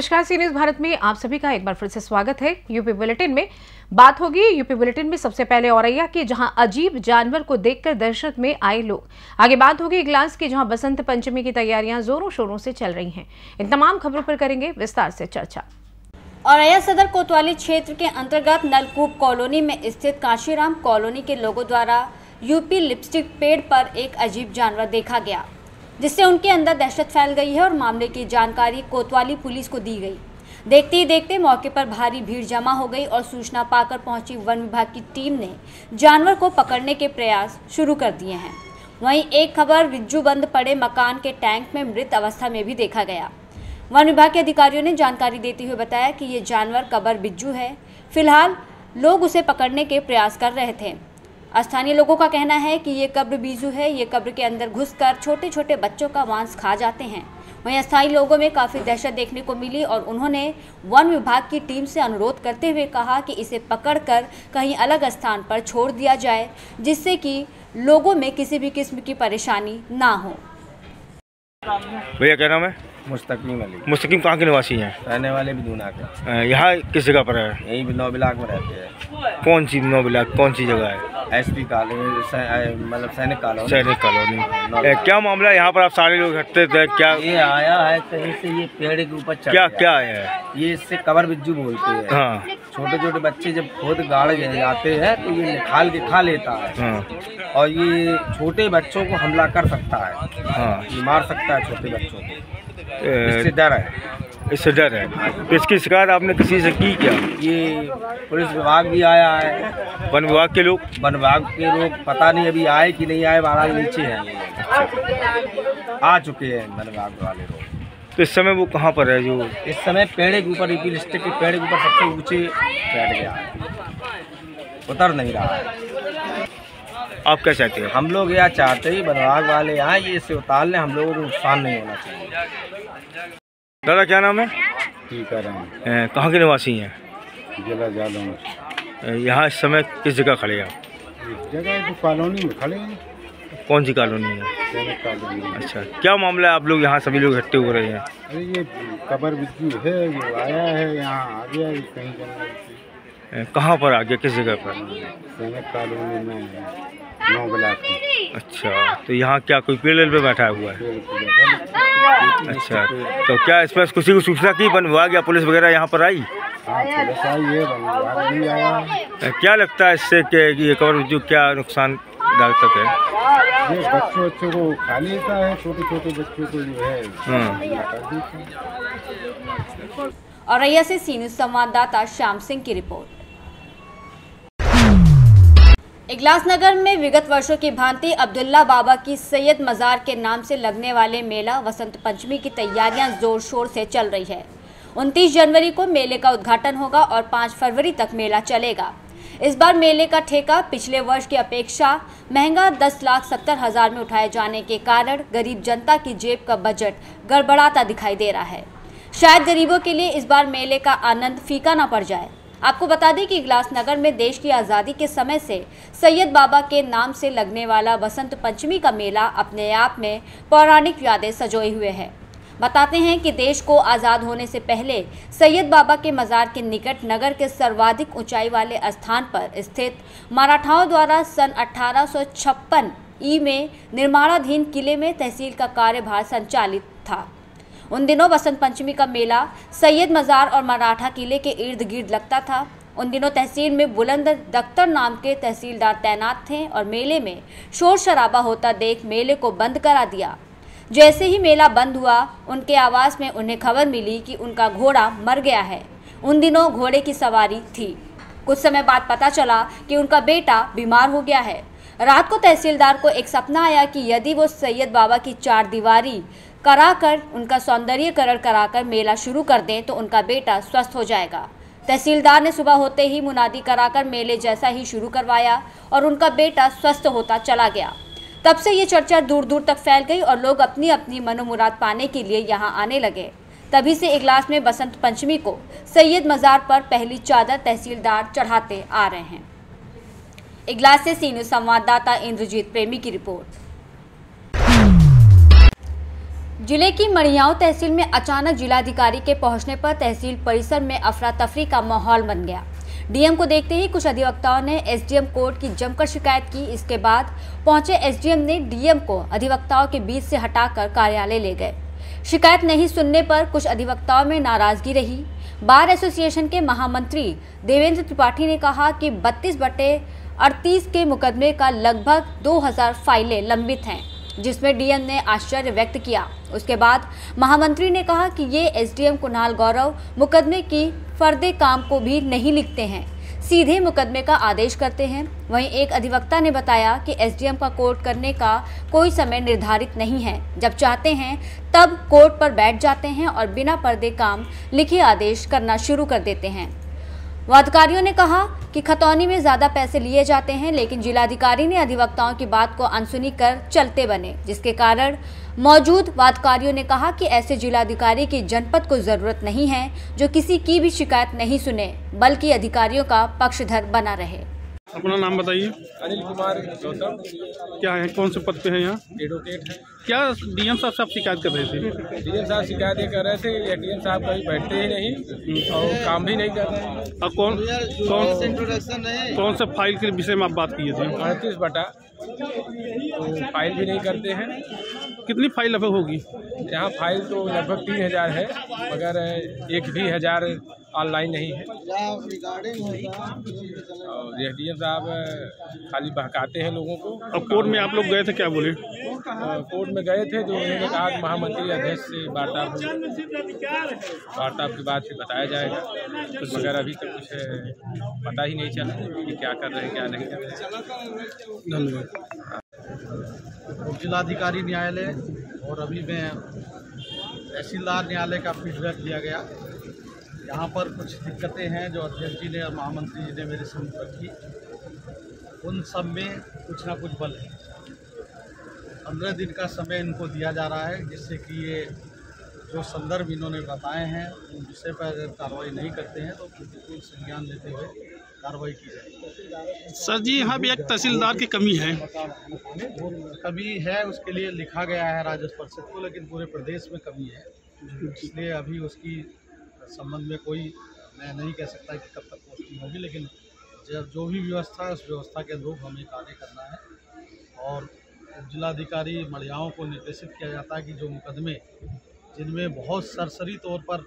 नमस्कार, सी न्यूज भारत में आप सभी का एक बार फिर से स्वागत है। यूपी बुलेटिन में बात होगी। यूपी बुलेटिन में सबसे पहले औरैया की, जहां अजीब जानवर को देखकर दहशत में आए लोग। आगे बात होगी इगलास की, जहां बसंत पंचमी की तैयारियां जोरों शोरों से चल रही हैं। इन तमाम खबरों पर करेंगे विस्तार से चर्चा। औरैया सदर कोतवाली क्षेत्र के अंतर्गत नलकूप कॉलोनी में स्थित काशीराम कॉलोनी के लोगों द्वारा यूपी लिपस्टिक पेड़ पर एक अजीब जानवर देखा गया, जिससे उनके अंदर दहशत फैल गई है और मामले की जानकारी कोतवाली पुलिस को दी गई। देखते ही देखते मौके पर भारी भीड़ जमा हो गई और सूचना पाकर पहुंची वन विभाग की टीम ने जानवर को पकड़ने के प्रयास शुरू कर दिए हैं। वहीं एक खबर बिज्जू बंद पड़े मकान के टैंक में मृत अवस्था में भी देखा गया। वन विभाग के अधिकारियों ने जानकारी देते हुए बताया कि ये जानवर कबर बिज्जू है। फिलहाल लोग उसे पकड़ने के प्रयास कर रहे थे। स्थानीय लोगों का कहना है कि ये कब्र बीजू है। ये कब्र के अंदर घुसकर छोटे छोटे बच्चों का मांस खा जाते हैं। वहीं स्थानीय लोगों में काफ़ी दहशत देखने को मिली और उन्होंने वन विभाग की टीम से अनुरोध करते हुए कहा कि इसे पकड़कर कहीं अलग स्थान पर छोड़ दिया जाए, जिससे कि लोगों में किसी भी किस्म की परेशानी ना हो। भैया क्या नाम है? मुस्तकीम अली। मुस्तकीम कहाँ के निवासी हैं? रहने वाले भी दूना के। यहाँ किस जगह पर है? यही भी 9 ब्लॉक में रहते हैं। कौन सी 9 ब्लॉक, कौन सी जगह है? एसपी कॉलोनी, मतलब सैनिक कॉलोनी। सैनिक कॉलोनी। क्या मामला? यहाँ पर आप सारे लोग इकट्ठे थे, क्या ये आया है कहीं से? ये पेड़ के ऊपर चढ़ क्या आया है? ये इससे कबर बिज्जू बोलते हैं। हाँ। छोटे छोटे बच्चे जब खुद गाड़ जाते हैं तो ये निकाल के खा लेता है। हाँ। और ये छोटे बच्चों को हमला कर सकता है। हाँ। ये मार सकता है छोटे बच्चों को। इससे डर है। इससे डर है। तो इसकी शिकायत आपने किसी से की क्या? ये पुलिस विभाग भी आया है, वन विभाग के लोग? वन विभाग के लोग पता नहीं अभी आए कि नहीं आए, महाराज नीचे हैं। आ चुके हैं वन विभाग वाले लोग। तो इस समय वो कहाँ पर है? जो इस समय पेड़ के ऊपर, लिपस्टिक के पेड़ के ऊपर सबसे ऊंचे बैठ गया है, उतर नहीं रहा है। आप क्या चाहते हैं? हम लोग यह चाहते हैं वन विभाग वाले यहाँ ये इसे उतार लें, हम लोगों को नुकसान नहीं होना चाहिए। दादा क्या नाम है? ठीक है। कहाँ के निवासी हैं? जिला जालौन। यहाँ इस समय किस जगह खड़े हैं आप? जगह तो कॉलोनी में खड़े हैं। कौन सी कॉलोनी है? सैनिक कॉलोनी। अच्छा, क्या मामला है? आप लोग यहाँ सभी लोग इकट्ठे हो रहे हैं? अरे ये कबर बिज्जू है, ये आया है यहाँ, आ गया कहीं जंगल। कहाँ पर आ गया? किस जगह पर? सैनिक कॉलोनी में 9 ब्लॉक में। अच्छा, तो यहाँ क्या कोई पेड़ पे बैठा हुआ है? अच्छा, तो क्या इस पर किसी को सूचना की? वन विभाग या पुलिस वगैरह यहाँ पर आई? हाँ, पुलिस आई है, वन विभाग भी आया। क्या लगता है इससे कि ये कवर बिज्जू क्या नुकसानदायक तक है? ये बच्चों को खा लेता है, छोटे छोटे बच्चों को जो है। औरैया से सी न्यूज संवाददाता श्याम सिंह की रिपोर्ट। इगलास नगर में विगत वर्षों की भांति अब्दुल्ला बाबा की सैयद मज़ार के नाम से लगने वाले मेला वसंत पंचमी की तैयारियां जोर शोर से चल रही है। 29 जनवरी को मेले का उद्घाटन होगा और 5 फरवरी तक मेला चलेगा। इस बार मेले का ठेका पिछले वर्ष की अपेक्षा महंगा 10,70,000 में उठाए जाने के कारण गरीब जनता की जेब का बजट गड़बड़ाता दिखाई दे रहा है। शायद गरीबों के लिए इस बार मेले का आनंद फीका न पड़ जाए। आपको बता दें कि इगलास नगर में देश की आज़ादी के समय से सैयद बाबा के नाम से लगने वाला बसंत पंचमी का मेला अपने आप में पौराणिक यादें सजोए हुए है। बताते हैं कि देश को आज़ाद होने से पहले सैयद बाबा के मज़ार के निकट नगर के सर्वाधिक ऊंचाई वाले स्थान पर स्थित मराठाओं द्वारा सन 1856 ई में निर्माणाधीन किले में तहसील का कार्यभार संचालित था। उन दिनों बसंत पंचमी का मेला सैयद मज़ार और मराठा किले के इर्द गिर्द लगता था। उन दिनों तहसील में बुलंद दख्तर नाम के तहसीलदार तैनात थे और मेले में शोर शराबा होता देख मेले को बंद करा दिया। जैसे ही मेला बंद हुआ, उनके आवास में उन्हें खबर मिली कि उनका घोड़ा मर गया है। उन दिनों घोड़े की सवारी थी। कुछ समय बाद पता चला कि उनका बेटा बीमार हो गया है। रात को तहसीलदार को एक सपना आया कि यदि वो सैयद बाबा की 4 दीवारी कराकर उनका सौंदर्यीकरण कराकर मेला शुरू कर दें तो उनका बेटा स्वस्थ हो जाएगा। तहसीलदार ने सुबह होते ही मुनादी कराकर मेले जैसा ही शुरू करवाया और उनका बेटा स्वस्थ होता चला गया। तब से ये चर्चा दूर दूर तक फैल गई और लोग अपनी अपनी मनोमुराद पाने के लिए यहाँ आने लगे। तभी से इगलास में बसंत पंचमी को सैयद मज़ार पर पहली चादर तहसीलदार चढ़ाते आ रहे हैं। इगलास से सी न्यूज संवाददाता इंद्रजीत प्रेमी की रिपोर्ट। जिले की मड़ियाओं तहसील में अचानक जिलाधिकारी के पहुंचने पर तहसील परिसर में अफरा तफरी का माहौल बन गया। डीएम को देखते ही कुछ अधिवक्ताओं ने एसडीएम कोर्ट की जमकर शिकायत की। इसके बाद पहुंचे एसडीएम ने डीएम को अधिवक्ताओं के बीच से हटाकर कार्यालय ले गए। शिकायत नहीं सुनने पर कुछ अधिवक्ताओं में नाराजगी रही। बार एसोसिएशन के महामंत्री देवेंद्र त्रिपाठी ने कहा कि 32/38 के मुकदमे का लगभग 2000 फाइलें लंबित हैं, जिसमें डीएम ने आश्चर्य व्यक्त किया। उसके बाद महामंत्री ने कहा कि ये एसडीएम कुणाल गौरव मुकदमे की फर्दे काम को भी नहीं लिखते हैं, सीधे मुकदमे का आदेश करते हैं। वहीं एक अधिवक्ता ने बताया कि एसडीएम का कोर्ट करने का कोई समय निर्धारित नहीं है, जब चाहते हैं तब कोर्ट पर बैठ जाते हैं और बिना पर्दे काम लिखे आदेश करना शुरू कर देते हैं। वादकारियों ने कहा कि खतौनी में ज्यादा पैसे लिए जाते हैं, लेकिन जिलाधिकारी ने अधिवक्ताओं की बात को अनसुनी कर चलते बने, जिसके कारण मौजूद वादकारियों ने कहा कि ऐसे जिलाधिकारी की जनपद को जरूरत नहीं है जो किसी की भी शिकायत नहीं सुने, बल्कि अधिकारियों का पक्षधर बना रहे। अपना नाम बताइए। अनिल कुमार गौतम। क्या है, कौन से पद पे है यहाँ? एडवोकेट है। क्या डीएम साहब से आप शिकायत कर रहे थे? डीएम साहब शिकायत ये कर रहे थे, एडीएम साहब कभी बैठते ही नहीं और काम भी नहीं कर रहे हैं। और कौन से फाइल के विषय में आप बात किए थे? 38 बटा तो फाइल भी नहीं करते हैं। कितनी फाइल लगभग होगी? यहाँ फाइल तो लगभग 3000 है, मगर एक भी 1000 ऑनलाइन नहीं है। और एसडीएम साहब खाली बहकाते हैं लोगों को। अब कोर्ट में आप लोग गए थे, क्या बोले? कोर्ट में गए थे तो उन्होंने कहा कि महामंत्री अध्यक्ष से वार्तालाप के बाद फिर बताया जाएगा, मगर अभी तक कुछ पता ही नहीं चला कि क्या कर रहे हैं क्या नहीं कर रहे। धन्यवाद। जिलाधिकारी न्यायालय और अभी मैं तहसीलदार न्यायालय का फीडबैक दिया गया। यहाँ पर कुछ दिक्कतें हैं जो अध्यक्ष जी ने और महामंत्री जी ने मेरे सम्मुख रखी, उन सब में कुछ ना कुछ बल है। 15 दिन का समय इनको दिया जा रहा है, जिससे कि ये जो संदर्भ इन्होंने बताए हैं उन विषय पर अगर कार्रवाई नहीं करते हैं तो प्रतिकूल संज्ञान लेते हुए कार्रवाई की जाएगी। सर जी, यहाँ भी एक तहसीलदार की कमी है। कमी है, उसके लिए लिखा गया है राजस्व परिषद को, लेकिन पूरे प्रदेश में कमी है, इसलिए अभी उसकी संबंध में कोई मैं नहीं कह सकता कि कब तक पोस्टिंग होगी, लेकिन जो भी व्यवस्था है उस व्यवस्था के अनुरूप हमें कार्य करना है। और जिलाधिकारी मड़ियाओं को निर्देशित किया जाता है कि जो मुकदमे जिनमें बहुत सरसरी तौर पर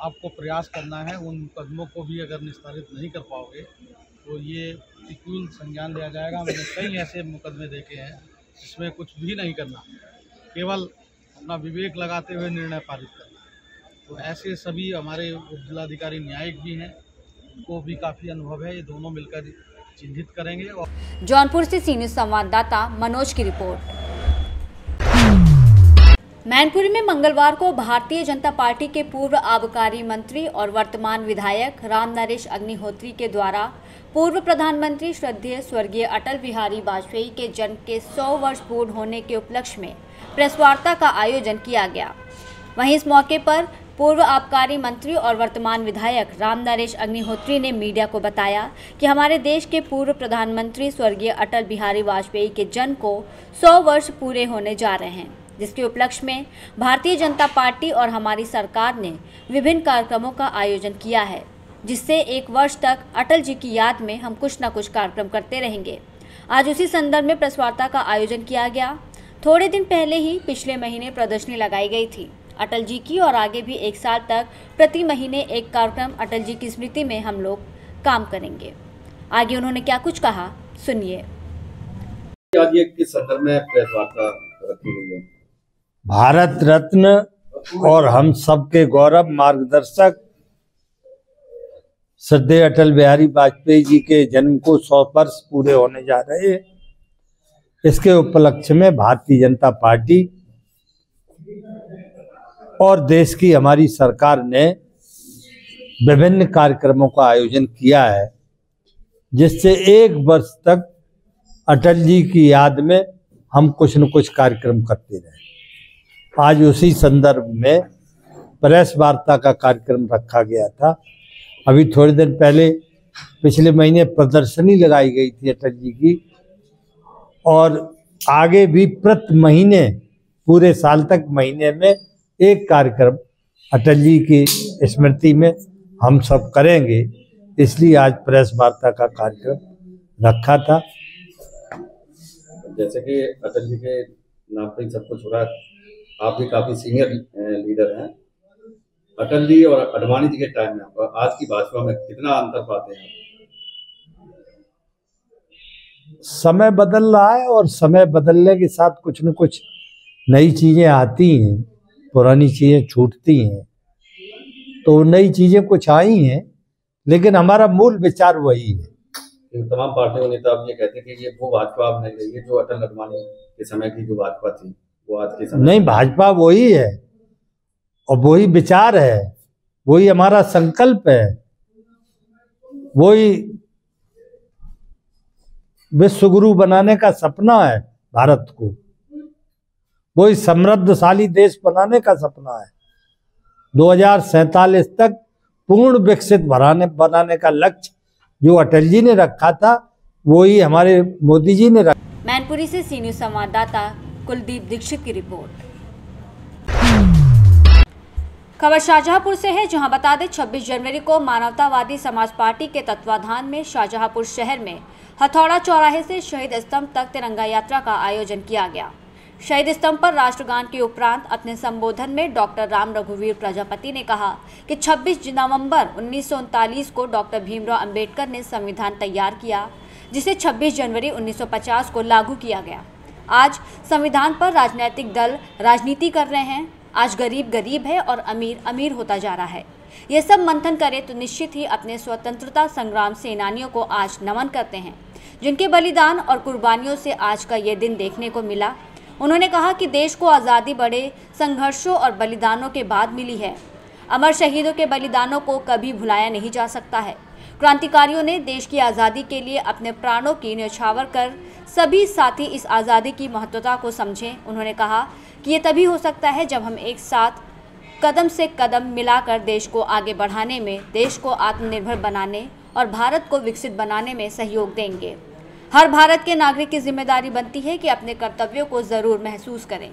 आपको प्रयास करना है, उन मुकदमों को भी अगर निस्तारित नहीं कर पाओगे तो ये प्रतिकूल संज्ञान लिया जाएगा। मैंने कई ऐसे मुकदमे देखे हैं जिसमें कुछ भी नहीं करना, केवल अपना विवेक लगाते हुए निर्णय पारित करना। तो ऐसे सभी हमारे उप जिलाधिकारी न्यायिक भी हैं, उनको भी काफ़ी अनुभव है, ये दोनों मिलकर चिन्हित करेंगे। और जौनपुर से सीनियर संवाददाता मनोज की रिपोर्ट। मैनपुरी में मंगलवार को भारतीय जनता पार्टी के पूर्व आबकारी मंत्री और वर्तमान विधायक राम नरेश अग्निहोत्री के द्वारा पूर्व प्रधानमंत्री श्रद्धेय स्वर्गीय अटल बिहारी वाजपेयी के जन्म के 100 वर्ष पूर्ण होने के उपलक्ष्य में प्रेस वार्ता का आयोजन किया गया। वहीं इस मौके पर पूर्व आबकारी मंत्री और वर्तमान विधायक राम नरेश अग्निहोत्री ने मीडिया को बताया कि हमारे देश के पूर्व प्रधानमंत्री स्वर्गीय अटल बिहारी वाजपेयी के जन्म को 100 वर्ष पूरे होने जा रहे हैं, जिसके उपलक्ष्य में भारतीय जनता पार्टी और हमारी सरकार ने विभिन्न कार्यक्रमों का आयोजन किया है, जिससे 1 वर्ष तक अटल जी की याद में हम कुछ न कुछ कार्यक्रम करते रहेंगे। आज उसी संदर्भ में प्रेस वार्ता का आयोजन किया गया। थोड़े दिन पहले ही पिछले महीने प्रदर्शनी लगाई गई थी अटल जी की, और आगे भी 1 साल तक प्रति महीने एक कार्यक्रम अटल जी की स्मृति में हम लोग काम करेंगे। आगे उन्होंने क्या कुछ कहा, सुनिए। आज ये किस संदर्भ में प्रेस वार्ता रखी गई है? भारत रत्न और हम सबके गौरव मार्गदर्शक श्रद्धेय अटल बिहारी वाजपेयी जी के जन्म को 100 वर्ष पूरे होने जा रहे हैं। इसके उपलक्ष्य में भारतीय जनता पार्टी और देश की हमारी सरकार ने विभिन्न कार्यक्रमों का आयोजन किया है, जिससे 1 वर्ष तक अटल जी की याद में हम कुछ न कुछ कार्यक्रम करते रहे। आज उसी संदर्भ में प्रेस वार्ता का कार्यक्रम रखा गया था। अभी थोड़े दिन पहले पिछले महीने प्रदर्शनी लगाई गई थी अटल जी की, और आगे भी प्रति महीने पूरे साल तक महीने में एक कार्यक्रम अटल जी की स्मृति में हम सब करेंगे, इसलिए आज प्रेस वार्ता का कार्यक्रम रखा था। जैसे कि अटल जी के नाम पर ही सब कुछ हो रहा है, आप भी काफी सीनियर लीडर हैं। अटल जी और अडवाणी जी के टाइम में और आज की भाजपा में कितना अंतर पाते हैं? समय बदल रहा है और समय बदलने के साथ कुछ न कुछ नई चीजें आती हैं, पुरानी चीजें छूटती हैं। तो नई चीजें कुछ आई हैं, लेकिन हमारा मूल विचार वही है। तमाम पार्टियों के नेता ये कहते हैं कि ये वो भाजपा अब नहीं रही है जो अटल अडवाणी के समय की जो भाजपा थी, वो आज के समय नहीं, भाजपा वही है और वही विचार है, वही हमारा संकल्प है, वही विश्व गुरु बनाने का सपना है भारत को, वही समृद्धशाली देश बनाने का सपना है। 2047 तक पूर्ण विकसित बनाने का लक्ष्य जो अटल जी ने रखा था, वही हमारे मोदी जी ने रखा। मैनपुरी से सी न्यूज़ संवाददाता कुलदीप दीक्षित की रिपोर्ट। खबर शाहजहांपुर से है, जहां बता दें 26 जनवरी को मानवतावादी समाज पार्टी के तत्वाधान में शाहजहांपुर शहर में हथौड़ा चौराहे से शहीद स्तंभ तक तिरंगा यात्रा का आयोजन किया गया। शहीद स्तंभ पर राष्ट्रगान के उपरांत अपने संबोधन में डॉक्टर राम रघुवीर प्रजापति ने कहा कि 26 नवंबर 1939 को डॉक्टर भीमराव अंबेडकर ने संविधान तैयार किया, जिसे 26 जनवरी 1950 को लागू किया गया। आज संविधान पर राजनीतिक दल राजनीति कर रहे हैं। आज गरीब गरीब है और अमीर अमीर होता जा रहा है। ये सब मंथन करें तो निश्चित ही अपने स्वतंत्रता संग्राम सेनानियों को आज नमन करते हैं, जिनके बलिदान और कुर्बानियों से आज का ये दिन देखने को मिला। उन्होंने कहा कि देश को आज़ादी बड़े संघर्षों और बलिदानों के बाद मिली है। अमर शहीदों के बलिदानों को कभी भुलाया नहीं जा सकता है। क्रांतिकारियों ने देश की आज़ादी के लिए अपने प्राणों की न्यौछावर कर सभी साथी इस आज़ादी की महत्वता को समझें। उन्होंने कहा कि ये तभी हो सकता है जब हम एक साथ कदम से कदम मिलाकर देश को आगे बढ़ाने में, देश को आत्मनिर्भर बनाने और भारत को विकसित बनाने में सहयोग देंगे। हर भारत के नागरिक की जिम्मेदारी बनती है कि अपने कर्तव्यों को जरूर महसूस करें।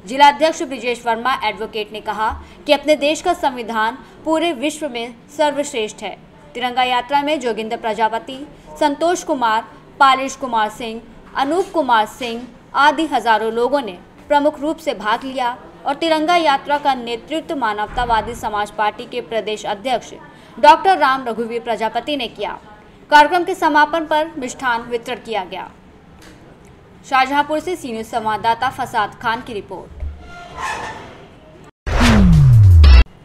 जिला अध्यक्ष ब्रिजेश वर्मा एडवोकेट ने कहा कि अपने देश का संविधान पूरे विश्व में सर्वश्रेष्ठ है। तिरंगा यात्रा में जोगिंदर प्रजापति, संतोष कुमार, पालिश कुमार सिंह, अनूप कुमार सिंह आदि हजारों लोगों ने प्रमुख रूप से भाग लिया और तिरंगा यात्रा का नेतृत्व मानवतावादी समाज पार्टी के प्रदेश अध्यक्ष डॉक्टर राम रघुवीर प्रजापति ने किया। कार्यक्रम के समापन पर मिष्ठान वितरण किया गया। शाहजहांपुर से सी न्यूज़ संवाददाता फसाद खान की रिपोर्ट।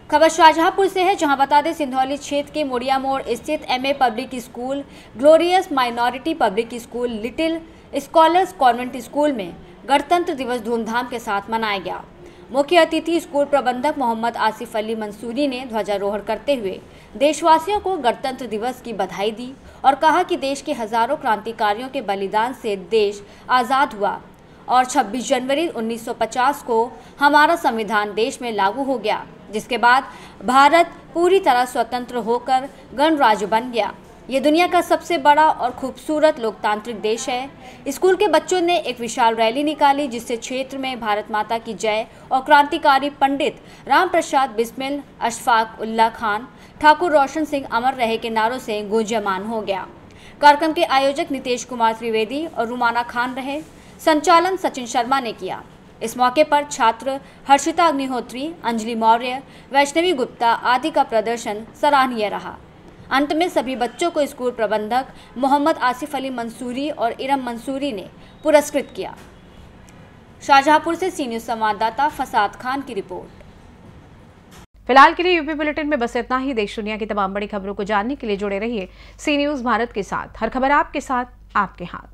खबर शाहजहांपुर से है, जहां बता दें सिंधौली क्षेत्र के मुड़िया मोड़ स्थित MA public school, glorious minority public school, little scholars convent school में गणतंत्र दिवस धूमधाम के साथ मनाया गया। मुख्य अतिथि स्कूल प्रबंधक मोहम्मद आसिफ अली मंसूरी ने ध्वजारोहण करते हुए देशवासियों को गणतंत्र दिवस की बधाई दी और कहा कि देश के हजारों क्रांतिकारियों के बलिदान से देश आज़ाद हुआ और 26 जनवरी 1950 को हमारा संविधान देश में लागू हो गया, जिसके बाद भारत पूरी तरह स्वतंत्र होकर गणराज्य बन गया। ये दुनिया का सबसे बड़ा और खूबसूरत लोकतांत्रिक देश है। स्कूल के बच्चों ने एक विशाल रैली निकाली, जिससे क्षेत्र में भारत माता की जय और क्रांतिकारी पंडित राम प्रसाद बिस्मिल, अशफाक उल्लाह खान, ठाकुर रोशन सिंह अमर रहे के नारों से गूंजयमान हो गया। कार्यक्रम के आयोजक नितेश कुमार त्रिवेदी और रुमाना खान रहे। संचालन सचिन शर्मा ने किया। इस मौके पर छात्र हर्षिता अग्निहोत्री, अंजलि मौर्य, वैष्णवी गुप्ता आदि का प्रदर्शन सराहनीय रहा। अंत में सभी बच्चों को स्कूल प्रबंधक मोहम्मद आसिफ अली मंसूरी और इरम मंसूरी ने पुरस्कृत किया। शाहजहांपुर से सी न्यूज़ संवाददाता फसाद खान की रिपोर्ट। फिलहाल के लिए यूपी बुलेटिन में बस इतना ही। देश दुनिया की तमाम बड़ी खबरों को जानने के लिए जुड़े रहिए सी न्यूज़ भारत के साथ। हर खबर आपके साथ, आपके हाथ।